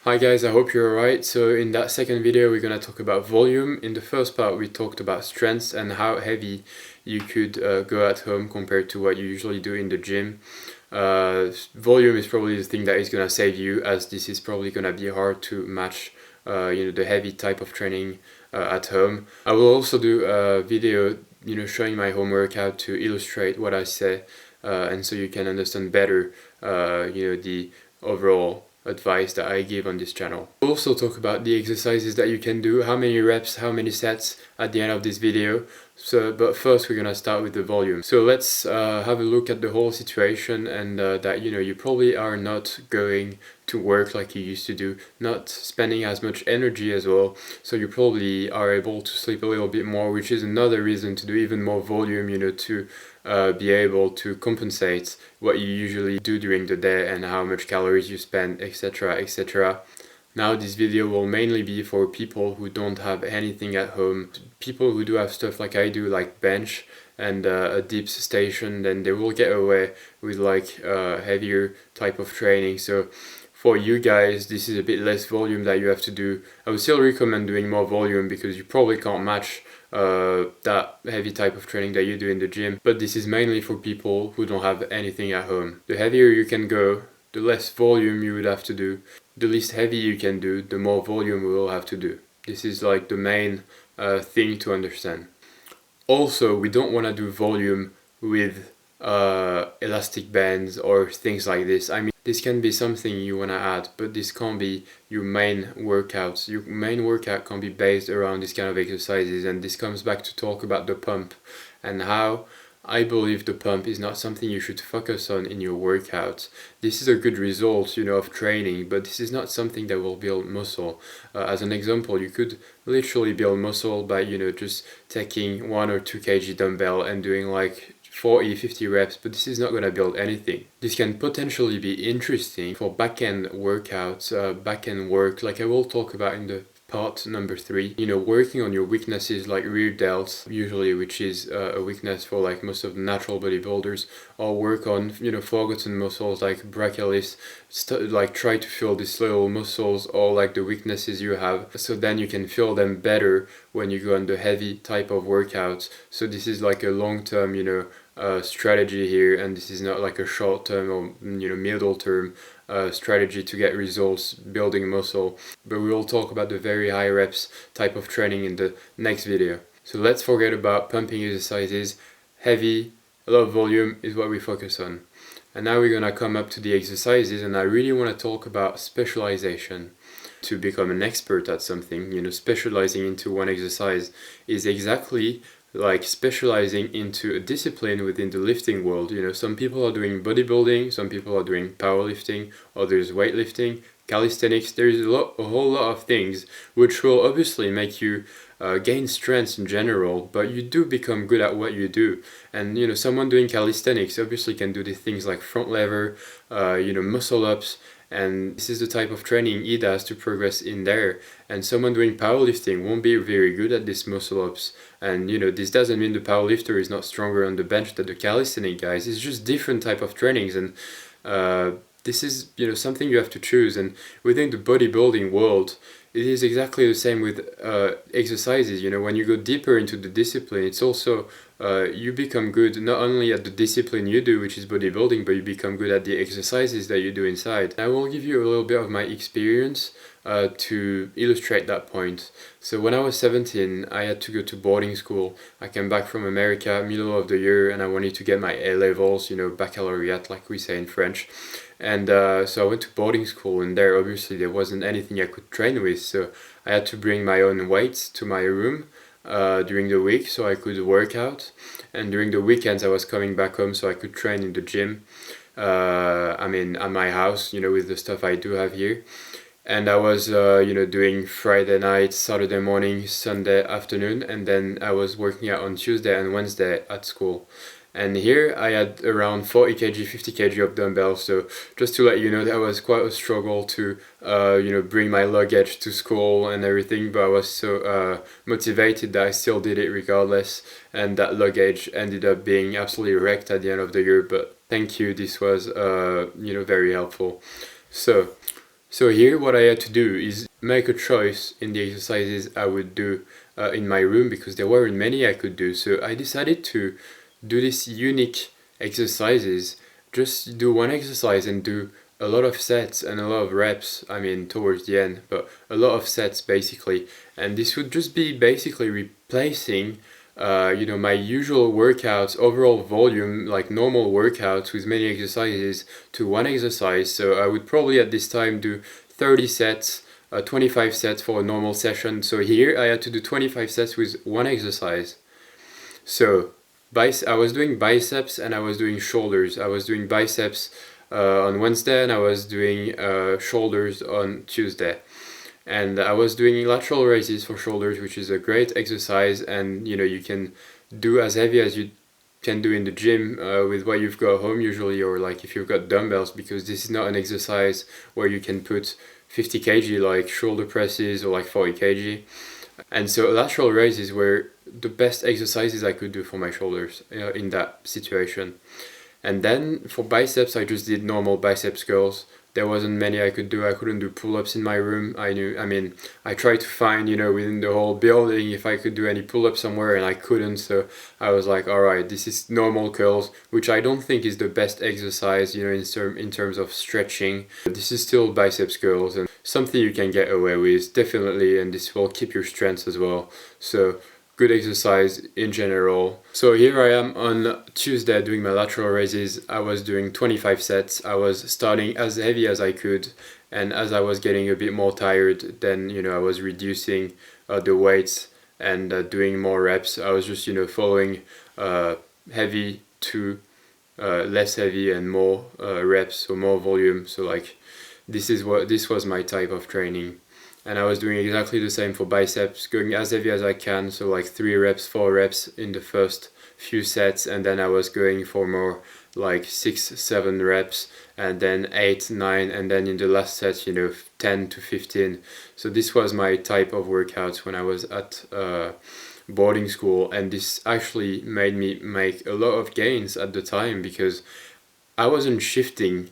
Hi guys, I hope you're alright. So in that second video we're gonna talk about volume. In the first part we talked about strength and how heavy you could go at home compared to what you usually do in the gym. Volume is probably the thing that is gonna save you, as this is probably gonna be hard to match the heavy type of training at home. I will also do a video showing my home workout to illustrate what I say, and so you can understand better the overall advice that I give on this channel. We'll also talk about the exercises that you can do, how many reps, how many sets at the end of this video. But first we're gonna start with the volume. So let's have a look at the whole situation, and that you probably are not going to work like you used to do, not spending as much energy as well, so you probably are able to sleep a little bit more, which is another reason to do even more volume, to be able to compensate what you usually do during the day and how much calories you spend, etc, etc. Now this video will mainly be for people who don't have anything at home. People who do have stuff like I do, like bench and a dips station, then they will get away with like heavier type of training. So for you guys, this is a bit less volume that you have to do. I would still recommend doing more volume because you probably can't match that heavy type of training that you do in the gym, but this is mainly for people who don't have anything at home. The heavier you can go, the less volume you would have to do. The least heavy you can do, the more volume we will have to do. This is like the main thing to understand. Also, we don't want to do volume with elastic bands or things like this. I mean, this can be something you want to add, but this can't be your main workouts. Your main workout can be based around this kind of exercises, and this comes back to talk about the pump and how I believe the pump is not something you should focus on in your workouts. This is a good result, of training, but this is not something that will build muscle. As an example, you could literally build muscle by, just taking 1 or 2 kg dumbbell and doing like 40-50 reps, but this is not going to build anything. This can potentially be interesting for back-end workouts, back-end work, like I will talk about in the part number 3, working on your weaknesses like rear delts, usually, which is a weakness for like most of the natural bodybuilders, or work on forgotten muscles like brachialis, like try to fill these little muscles or like the weaknesses you have, so then you can fill them better when you go on the heavy type of workouts. So this is like a long-term strategy here, and this is not like a short-term or middle term strategy to get results building muscle. But we will talk about the very high reps type of training in the next video. So let's forget about pumping exercises. Heavy, a lot of volume is what we focus on. And now we're gonna come up to the exercises, and I really want to talk about specialization. To become an expert at something, specializing into one exercise is exactly like specializing into a discipline within the lifting world. Some people are doing bodybuilding, some people are doing powerlifting, others weightlifting, calisthenics. There's a whole lot of things which will obviously make you gain strength in general, but you do become good at what you do. And someone doing calisthenics obviously can do these things like front lever, muscle ups, and this is the type of training he does to progress in there. And someone doing powerlifting won't be very good at these muscle ups, and this doesn't mean the powerlifter is not stronger on the bench than the calisthenic guys. It's just different type of trainings, and this is something you have to choose. And within the bodybuilding world, it is exactly the same with exercises. When you go deeper into the discipline, it's also you become good not only at the discipline you do, which is bodybuilding, but you become good at the exercises that you do inside. I will give you a little bit of my experience to illustrate that point. So when I was 17, I had to go to boarding school. I came back from America middle of the year, and I wanted to get my A levels, baccalaureate like we say in French. And so I went to boarding school, and there obviously there wasn't anything I could train with, so I had to bring my own weights to my room during the week so I could work out, and during the weekends I was coming back home so I could train in the gym, at my house, with the stuff I do have here. And I was doing Friday night, Saturday morning, Sunday afternoon, and then I was working out on Tuesday and Wednesday at school. And here I had around 40 kg, 50 kg of dumbbells, so just to let you know, that was quite a struggle to bring my luggage to school and everything, but I was so motivated that I still did it regardless, and that luggage ended up being absolutely wrecked at the end of the year, but thank you, this was very helpful. So So here what I had to do is make a choice in the exercises I would do in my room, because there weren't many I could do. So I decided to do these unique exercises, just do one exercise and do a lot of sets and a lot of reps, I mean towards the end, but a lot of sets basically. And this would just be basically replacing my usual workouts, overall volume, like normal workouts with many exercises, to one exercise. So I would probably at this time do 30 sets, 25 sets for a normal session. So here I had to do 25 sets with one exercise. So I was doing biceps and I was doing shoulders. I was doing biceps on Wednesday and I was doing shoulders on Tuesday. And I was doing lateral raises for shoulders, which is a great exercise, and you can do as heavy as you can do in the gym with what you've got home usually, or like if you've got dumbbells, because this is not an exercise where you can put 50 kg like shoulder presses or like 40 kg. And so lateral raises were the best exercises I could do for my shoulders in that situation. And then for biceps, I just did normal biceps curls. There wasn't many I could do. I couldn't do pull-ups in my room. I tried to find, within the whole building if I could do any pull-ups somewhere, and I couldn't. So I was like, all right, this is normal curls, which I don't think is the best exercise, in terms of stretching. This is still biceps curls and something you can get away with, definitely, and this will keep your strength as well. So good exercise in general. So here I am on Tuesday doing my lateral raises. I was doing 25 sets. I was starting as heavy as I could, and as I was getting a bit more tired, then I was reducing the weights and doing more reps. I was just following heavy to less heavy and more reps, so more volume. So like this was my type of training. And I was doing exactly the same for biceps, going as heavy as I can, so like 3 reps, 4 reps in the first few sets, and then I was going for more like 6, 7 reps, and then 8, 9, and then in the last set, 10 to 15. So this was my type of workouts when I was at boarding school, and this actually made me make a lot of gains at the time, because I wasn't shifting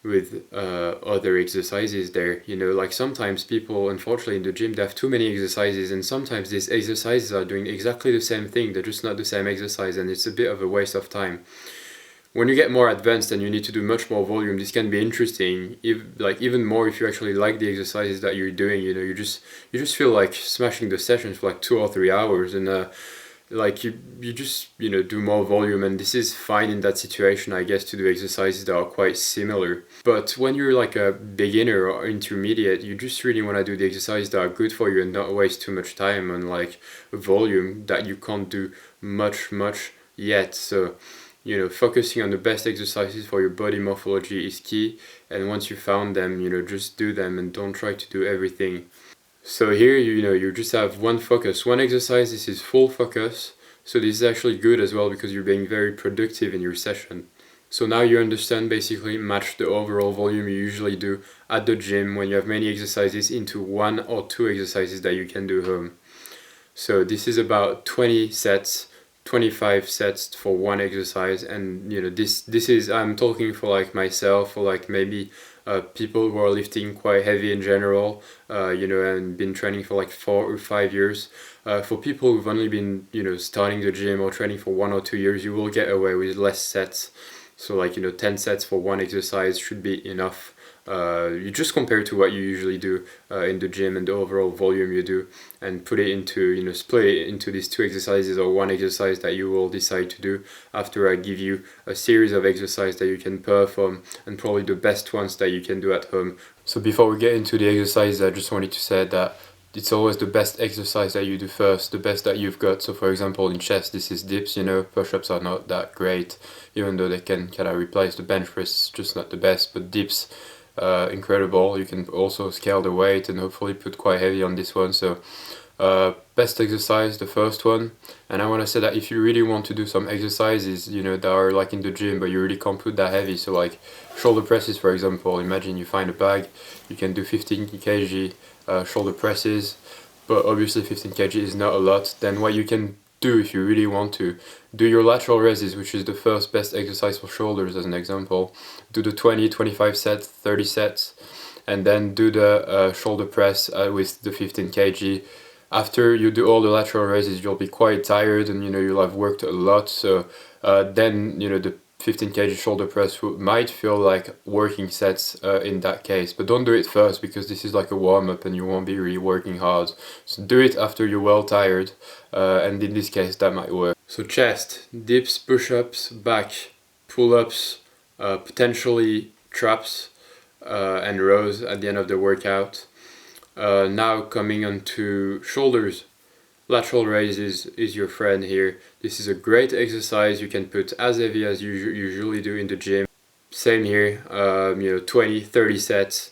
with other exercises there. Like sometimes people, unfortunately, in the gym, they have too many exercises, and sometimes these exercises are doing exactly the same thing, they're just not the same exercise, and it's a bit of a waste of time. When you get more advanced and you need to do much more volume, this can be interesting, even more if you actually like the exercises that you're doing. You just feel like smashing the sessions for like 2 or 3 hours, and like you just do more volume, and this is fine in that situation, I guess, to do exercises that are quite similar. But when you're like a beginner or intermediate, you just really want to do the exercises that are good for you and not waste too much time on like volume that you can't do much yet. So focusing on the best exercises for your body morphology is key, and once you found them, just do them and don't try to do everything. So here, you just have one focus, one exercise. This is full focus. So this is actually good as well, because you're being very productive in your session. So now you understand, basically match the overall volume you usually do at the gym when you have many exercises into 1 or 2 exercises that you can do home. So this is about 20 sets, 25 sets for one exercise, and this is, I'm talking for like myself, or like maybe people who are lifting quite heavy in general, and been training for like 4 or 5 years. For people who've only been starting the gym or training for 1 or 2 years, you will get away with less sets. So like 10 sets for one exercise should be enough. You just compare to what you usually do in the gym and the overall volume you do, and put it into, split it into these 2 exercises or 1 exercise that you will decide to do after I give you a series of exercises that you can perform, and probably the best ones that you can do at home. So before we get into the exercises, I just wanted to say that it's always the best exercise that you do first, the best that you've got. So for example, in chest, this is dips. Push-ups are not that great, even though they can kind of replace the bench press, it's just not the best. But dips, incredible. You can also scale the weight and hopefully put quite heavy on this one. So best exercise, the first one. And I want to say that if you really want to do some exercises that are like in the gym, but you really can't put that heavy, so like shoulder presses, for example, imagine you find a bag, you can do 15 kg shoulder presses, but obviously 15 kg is not a lot. Then what you can do, if you really want to, do your lateral raises, which is the first best exercise for shoulders as an example. Do the 20, 25 sets, 30 sets, and then do the shoulder press with the 15 kg. After you do all the lateral raises, you'll be quite tired, and you'll have worked a lot. So then the 15 kg shoulder press might feel like working sets in that case, but don't do it first, because this is like a warm-up and you won't be really working hard. So do it after you're well tired, and in this case that might work. So chest, dips, push-ups, back, pull-ups, potentially traps and rows at the end of the workout. Now coming on to shoulders. Lateral raises is your friend here. This is a great exercise. You can put as heavy as you usually do in the gym. Same here, 20, 30 sets.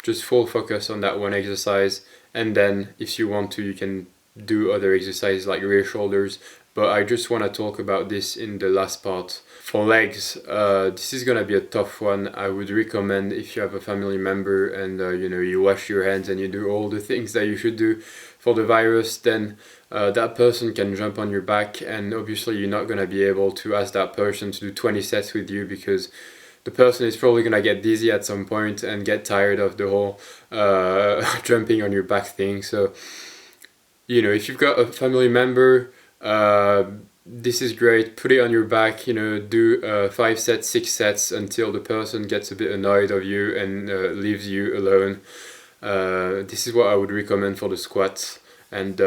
Just full focus on that one exercise. And then if you want to, you can do other exercises like rear shoulders. But I just want to talk about this in the last part. For legs, this is gonna be a tough one. I would recommend, if you have a family member and you wash your hands and you do all the things that you should do for the virus, then that person can jump on your back, and obviously you're not gonna be able to ask that person to do 20 sets with you, because the person is probably gonna get dizzy at some point and get tired of the whole jumping on your back thing. So if you've got a family member, this is great. Put it on your back, do 5 sets, 6 sets until the person gets a bit annoyed of you and leaves you alone. This is what I would recommend for the squats. And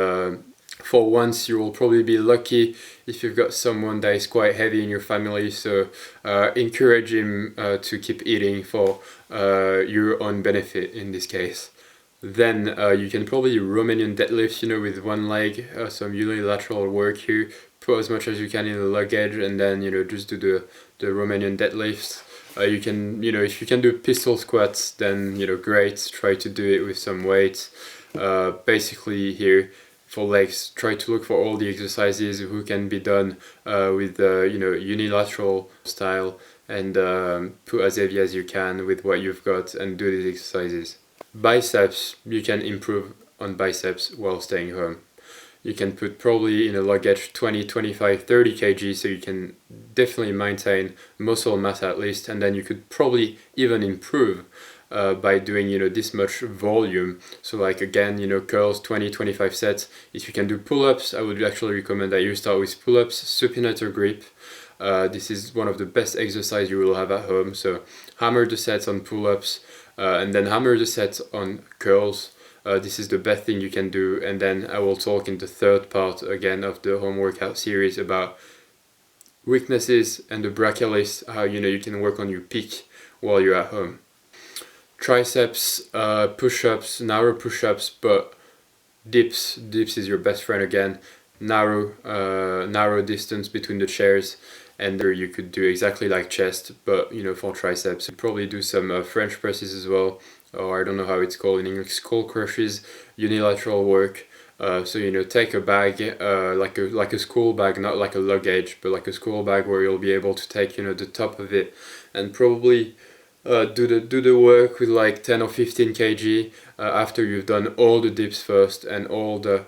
for once, you will probably be lucky if you've got someone that is quite heavy in your family, so encourage him to keep eating for your own benefit in this case. Then you can probably Romanian deadlift, with one leg, some unilateral work here. Put as much as you can in the luggage, and then just do the Romanian deadlifts. You can if you can do pistol squats, then great. Try to do it with some weight. Basically here for legs, try to look for all the exercises who can be done with unilateral style, and put as heavy as you can with what you've got and do these exercises. Biceps, you can improve on biceps while staying home. You can put probably in a luggage 20, 25, 30 kg, so you can definitely maintain muscle mass at least, and then you could probably even improve by doing this much volume. So like again, curls, 20, 25 sets. If you can do pull-ups, I would actually recommend that you start with pull-ups, supinator grip. This is one of the best exercises you will have at home, so hammer the sets on pull-ups, and then hammer the sets on curls. This is the best thing you can do. And then I will talk in the third part again of the home workout series about weaknesses and the brachialis, how you can work on your peak while you're at home. Triceps, push-ups, narrow push-ups, but dips is your best friend again. Narrow distance between the chairs, and there you could do exactly like chest, but for triceps probably do some French presses as well, or I don't know how it's called in English, skull crushes, unilateral work. So take a bag, like a school bag, not like a luggage, but like a school bag, where you'll be able to take the top of it, and probably do the work with like 10 or 15 kg after you've done all the dips first and all the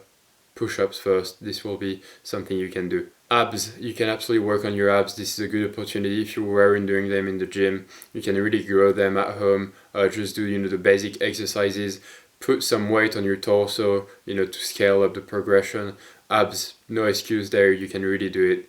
push-ups first. This will be something you can do. Abs, you can absolutely work on your abs. This is a good opportunity. If you weren't doing them in the gym, you can really grow them at home. Just do the basic exercises. Put some weight on your torso, to scale up the progression. Abs, no excuse there, you can really do it.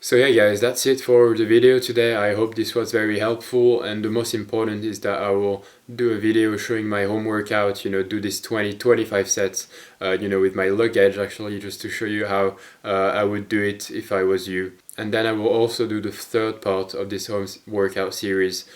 So yeah guys, that's it for the video today. I hope this was very helpful, and the most important is that I will do a video showing my home workout, do this 20-25 sets, with my luggage actually, just to show you how I would do it if I was you. And then I will also do the third part of this home workout series,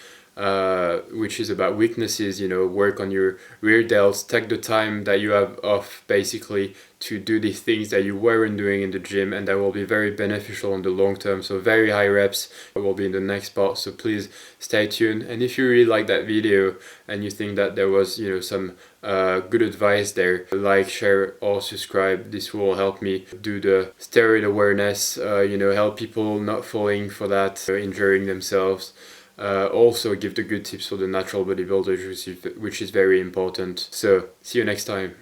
which is about weaknesses, work on your rear delts, take the time that you have off basically to do the things that you weren't doing in the gym, and that will be very beneficial in the long term. So very high reps will be in the next part, so please stay tuned. And if you really like that video and you think that there was some good advice there, like, share or subscribe. This will help me do the steroid awareness, help people not falling for that, injuring themselves. Also give the good tips for the natural bodybuilders, which is very important. So see you next time.